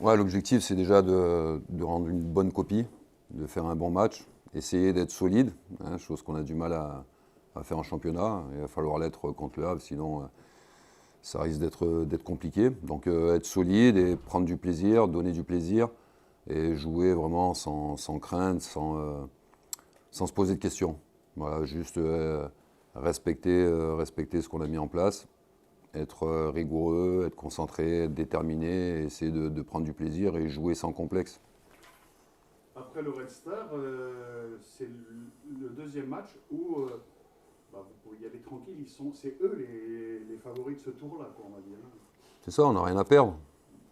Ouais, l'objectif, c'est déjà de rendre une bonne copie, de faire un bon match, essayer d'être solide, hein, chose qu'on a du mal à faire en championnat. Il va falloir l'être contre le Havre, sinon ça risque d'être compliqué. Donc être solide et prendre du plaisir, donner du plaisir et jouer vraiment sans crainte, sans se poser de questions. Voilà, juste respecter ce qu'on a mis en place, être rigoureux, être concentré, être déterminé, essayer de prendre du plaisir et jouer sans complexe. Après le Red Star, c'est le deuxième match où vous pouvez y aller tranquille. C'est eux les favoris de ce tour-là, quoi, on va dire. C'est ça, on n'a rien à perdre.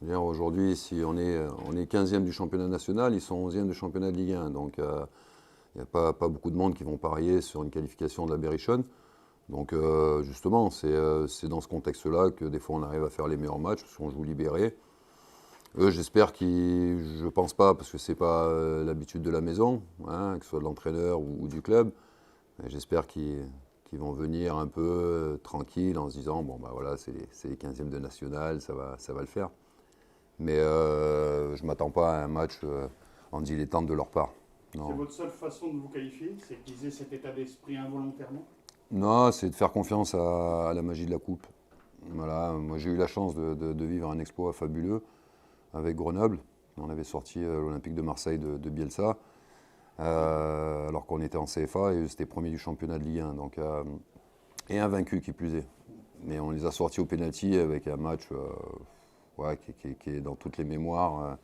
Aujourd'hui, si on est 15e du championnat national, ils sont 11e du championnat de Ligue 1. Donc il n'y a pas beaucoup de monde qui vont parier sur une qualification de la Berrichonne. Donc justement, c'est dans ce contexte-là que des fois on arrive à faire les meilleurs matchs, parce qu'on joue libéré. Eux, j'espère je pense pas, parce que c'est pas l'habitude de la maison, hein, que ce soit de l'entraîneur ou du club. Mais j'espère qu'ils vont venir un peu tranquille en se disant, bon bah voilà, c'est les 15e de national, ça va le faire. Mais je ne m'attends pas à un match en dilettante de leur part. C'est Non. votre seule façon de vous qualifier, c'est qu'ils aient cet état d'esprit involontairement? Non, c'est de faire confiance à la magie de la coupe. Voilà, moi j'ai eu la chance de vivre un exploit fabuleux avec Grenoble. On avait sorti l'Olympique de Marseille de Bielsa, alors qu'on était en CFA et c'était premier du championnat de Ligue 1. Donc, et invaincu qui plus est. Mais on les a sortis au pénalty avec un match ouais, qui est dans toutes les mémoires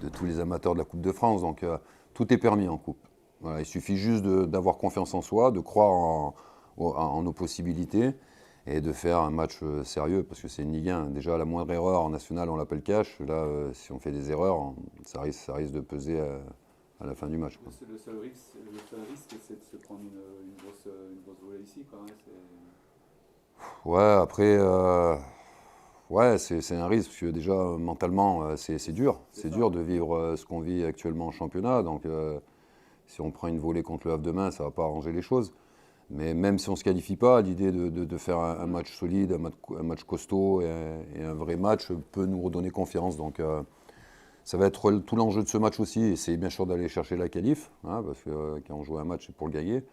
de tous les amateurs de la Coupe de France. Donc tout est permis en coupe. Voilà, il suffit juste d'avoir confiance en soi, de croire en nos possibilités et de faire un match sérieux parce que c'est une Ligue 1. Déjà, la moindre erreur en national, on l'appelle cash. Là, si on fait des erreurs, ça risque de peser à la fin du match. Quoi. Le seul risque, c'est de se prendre une grosse volée ici. Quoi, hein, Ouais, après, ouais, c'est un risque parce que déjà, mentalement, c'est dur. C'est dur de vivre ce qu'on vit actuellement en championnat. Donc, si on prend une volée contre le Havre demain, ça ne va pas arranger les choses. Mais même si on ne se qualifie pas, l'idée de faire un match solide, un match costaud et un vrai match peut nous redonner confiance. Donc ça va être tout l'enjeu de ce match aussi. Et c'est bien sûr d'aller chercher la qualif, hein, parce que quand on joue un match, c'est pour le gagner.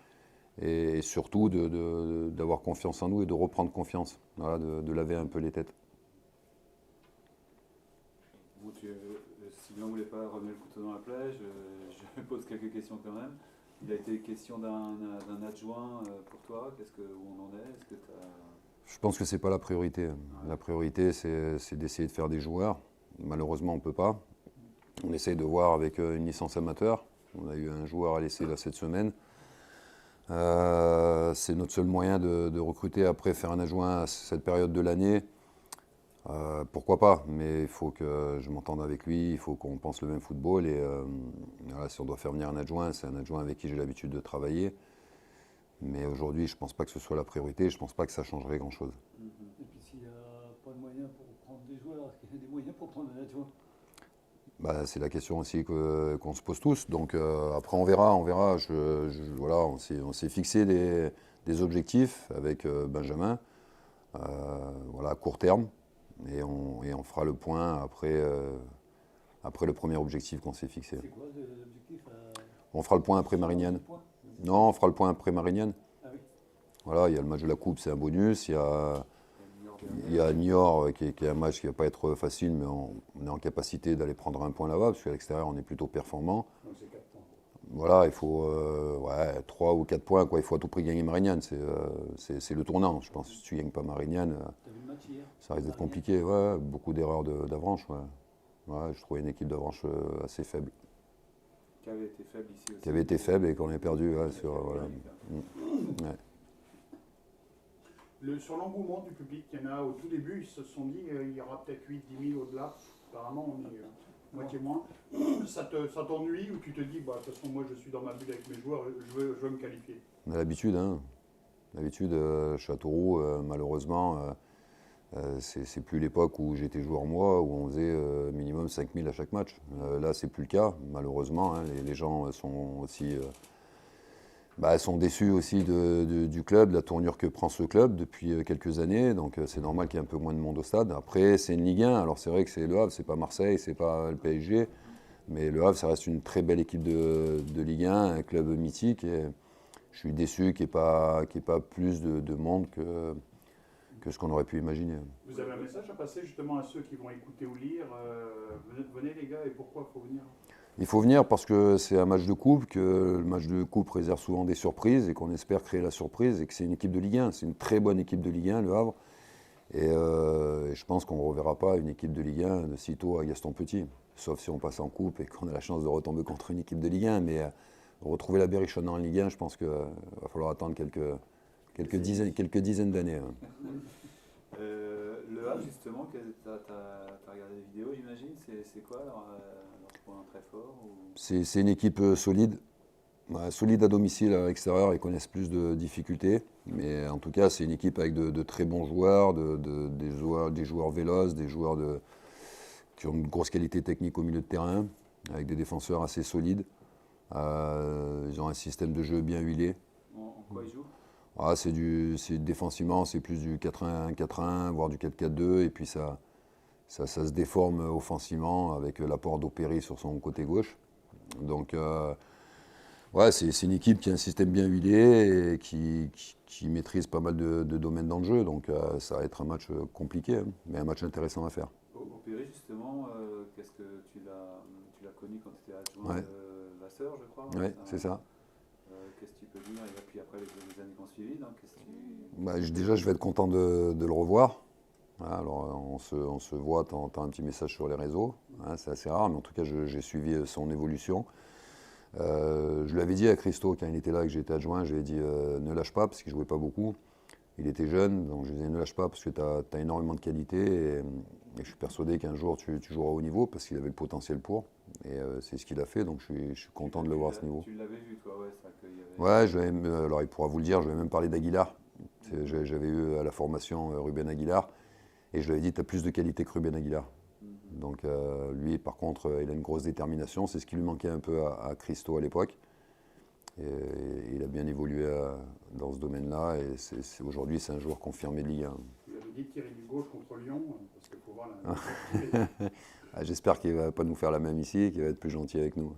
Et surtout d'avoir confiance en nous et de reprendre confiance, voilà, de laver un peu les têtes. Bon, Sylvain ne voulait pas remettre le couteau dans la plaie, je pose quelques questions quand même. Il a été question d'un adjoint pour toi. Où on en est? Est-ce que Je pense que ce n'est pas la priorité. La priorité, c'est d'essayer de faire des joueurs. Malheureusement, on ne peut pas. On essaye de voir avec une licence amateur. On a eu un joueur à l'essai là cette semaine. C'est notre seul moyen de recruter après, faire un adjoint à cette période de l'année. Pourquoi pas, mais il faut que je m'entende avec lui, il faut qu'on pense le même football. Et voilà, si on doit faire venir un adjoint, c'est un adjoint avec qui j'ai l'habitude de travailler. Mais aujourd'hui, je ne pense pas que ce soit la priorité, je ne pense pas que ça changerait grand-chose. Et puis s'il n'y a pas de moyens pour prendre des joueurs, est-ce qu'il y a des moyens pour prendre un adjoint? Bah, c'est la question aussi qu'on se pose tous. Donc après, on verra. Voilà, on s'est fixé des objectifs avec Benjamin, voilà, à court terme. Et on fera le point après le premier objectif qu'on s'est fixé. C'est quoi l'objectif On fera le point après Marignane. point? Non, on fera le point après Marignane. Ah oui. Voilà, il y a le match de la Coupe, c'est un bonus. Il y a Niort qui est un match qui ne va pas être facile, mais on est en capacité d'aller prendre un point là-bas, parce qu'à l'extérieur, on est plutôt performant. Donc c'est 4 points. Voilà, il faut 3 ou 4 points. Quoi. Il faut à tout prix gagner Marignane. C'est le tournant. Je pense que si tu ne gagnes pas Marignane, T'as vu le match hier? ça risque d'être compliqué. Ouais, beaucoup d'erreurs d'Avranches. Ouais. Ouais, je trouvais une équipe d'Avranches assez faible. qui avait été faible ici aussi. Qui avait été faible et qu'on a perdu. Ouais, voilà. Ouais. Sur l'engouement du public, il y en a au tout début, ils se sont dit il y aura peut-être 8-10 000 au-delà. Apparemment, on est moitié moins. Ça t'ennuie ou tu te dis, bah, de toute façon, moi je suis dans ma bulle avec mes joueurs, je veux me qualifier? On a l'habitude, hein. L'habitude, Châteauroux, malheureusement, c'est plus l'époque où j'étais joueur moi, où on faisait minimum 5000 à chaque match. Là, c'est plus le cas, malheureusement. Hein. Les gens sont aussi Elles sont déçues aussi du club, de la tournure que prend ce club depuis quelques années. Donc c'est normal qu'il y ait un peu moins de monde au stade. Après, c'est une Ligue 1. Alors c'est vrai que c'est Le Havre, c'est pas Marseille, c'est pas le PSG. Mais Le Havre, ça reste une très belle équipe de Ligue 1, un club mythique. Et je suis déçu qu'il n'y ait pas plus de monde que ce qu'on aurait pu imaginer. Vous avez un message à passer justement à ceux qui vont écouter ou lire. Venez les gars, et pourquoi il faut venir? Il faut venir parce que c'est un match de coupe, que le match de coupe réserve souvent des surprises et qu'on espère créer la surprise et que c'est une équipe de Ligue 1. C'est une très bonne équipe de Ligue 1, Le Havre. Et je pense qu'on ne reverra pas une équipe de Ligue 1 de sitôt à Gaston Petit. Sauf si on passe en coupe et qu'on a la chance de retomber contre une équipe de Ligue 1. Mais retrouver la Berrichonne en Ligue 1, je pense qu'il va falloir attendre quelques dizaines d'années. Le Havre, justement, tu as regardé des vidéos, j'imagine. C'est quoi leur point très fort ou... C'est une équipe solide. Solide à domicile, à l'extérieur, ils connaissent plus de difficultés. Mais en tout cas, c'est une équipe avec de très bons joueurs, des joueurs véloces, des joueurs qui ont une grosse qualité technique au milieu de terrain, avec des défenseurs assez solides. Ils ont un système de jeu bien huilé. En quoi ils jouent? Défensivement, c'est plus du 4-1, 4-1, voire du 4-4-2. Et puis ça se déforme offensivement avec l'apport d'Opéry sur son côté gauche. Donc, c'est une équipe qui a un système bien huilé et qui maîtrise pas mal de domaines dans le jeu. Donc, ça va être un match compliqué, hein, mais un match intéressant à faire. Opéry, justement, qu'est-ce que tu l'as connu quand tu étais adjoint de Vasseur, je crois? Oui, c'est ça. Qu'est-ce que tu peux dire? Et puis après, les années qui ont suivi, donc, déjà, je vais être content de le revoir. Voilà, alors, on se voit, t'entends un petit message sur les réseaux. Hein, c'est assez rare, mais en tout cas, j'ai suivi son évolution. Je lui avais dit à Christo, quand il était là, que j'étais adjoint, je lui ai dit ne lâche pas, parce qu'il ne jouait pas beaucoup. Il était jeune, donc je lui ai dit ne lâche pas, parce que tu as énormément de qualité. Et je suis persuadé qu'un jour, tu joueras au niveau, parce qu'il avait le potentiel pour. Et c'est ce qu'il a fait, donc je suis content de le voir à ce niveau. Tu l'avais vu, toi, ouais, ça, qu'il y avait... Ouais, alors il pourra vous le dire, je vais même parler d'Aguilar. J'avais eu à la formation Ruben Aguilar, et je lui avais dit tu as plus de qualité que Ruben Aguilar. Donc lui, par contre, il a une grosse détermination. C'est ce qui lui manquait un peu à Christo à l'époque. Et il a bien évolué dans ce domaine-là. Et aujourd'hui, c'est un joueur confirmé de Ligue 1. Tu avais dit tirer du gauche contre Lyon, parce qu'il faut voir la... J'espère qu'il ne va pas nous faire la même ici et qu'il va être plus gentil avec nous.